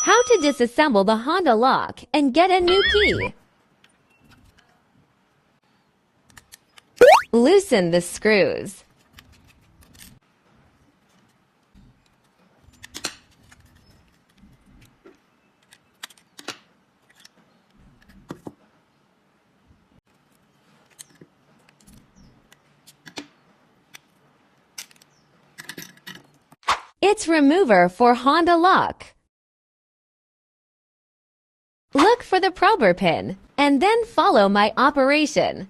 How to disassemble the Honda lock and get a new key. Loosen the screws. It's remover for Honda lock. Look for the prober pin and then follow my operation.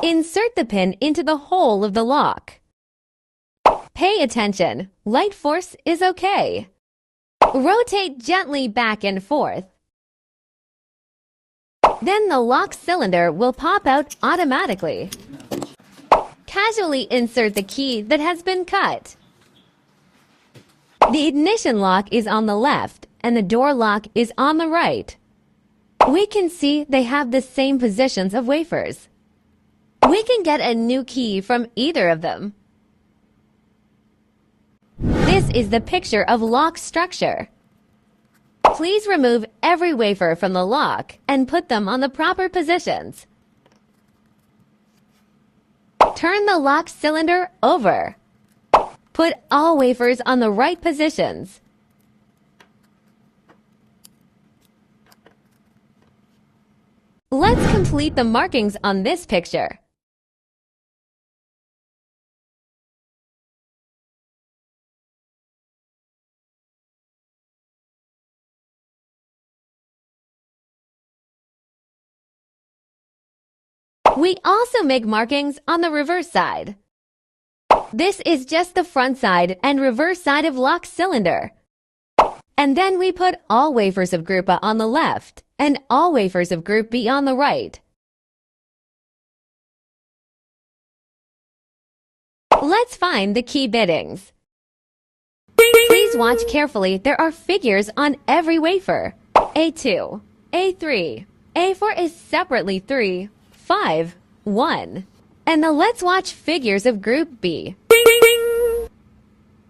Insert the pin into the hole of the lock. Pay attention, light force is okay. Rotate gently back and forth. Then the lock cylinder will pop out automatically. Casually insert the key that has been cut. The ignition lock is on the left and the door lock is on the right. We can see they have the same positions of wafers. We can get a new key from either of them. This is the picture of lock structure. Please remove every wafer from the lock and put them on the proper positions. Turn the lock cylinder over. Put all wafers on the right positions. Let's complete the markings on this picture. We also make markings on the reverse side. This is just the front side and reverse side of lock cylinder. And then we put all wafers of Group A on the left and all wafers of Group B on the right. Let's find the key bittings. Please watch carefully. There are figures on every wafer. A2, A3, A4 is separately 3, 5, 1. And now let's watch figures of Group B.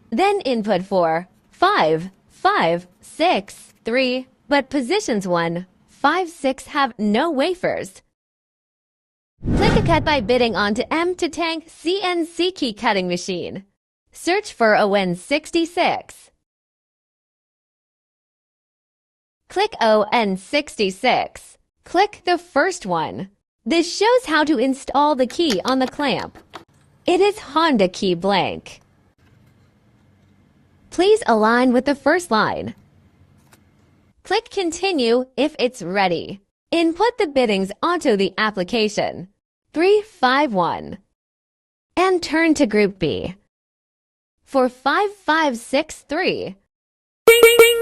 Then input 4, 5, 5, 6, 3, but positions 1, 5, 6 have no wafers. Click a cut by bitting onto M2 Tank CNC key cutting machine. Search for ON66. Click ON66. Click the first one. This shows how to install the key on the clamp. It is Honda key blank. Please align with the first line. Click Continue if it's ready. Input the bittings onto the application. 351. And turn to Group B. For 5563.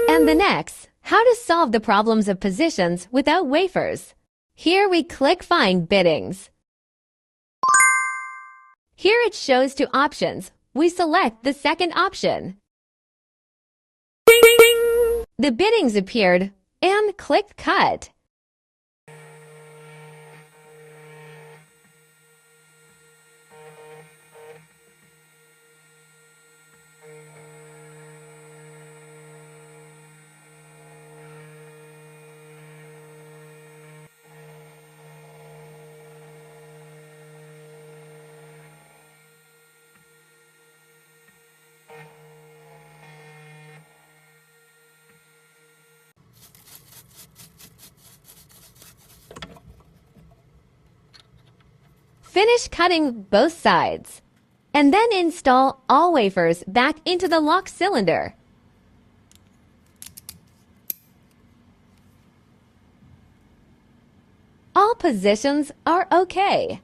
And the next, how to solve the problems of positions without wafers. Here we click Find Bittings. Here it shows two options. We select the second option. The bittings appeared and click Cut. Finish cutting both sides, and then install all wafers back into the lock cylinder. All positions are okay.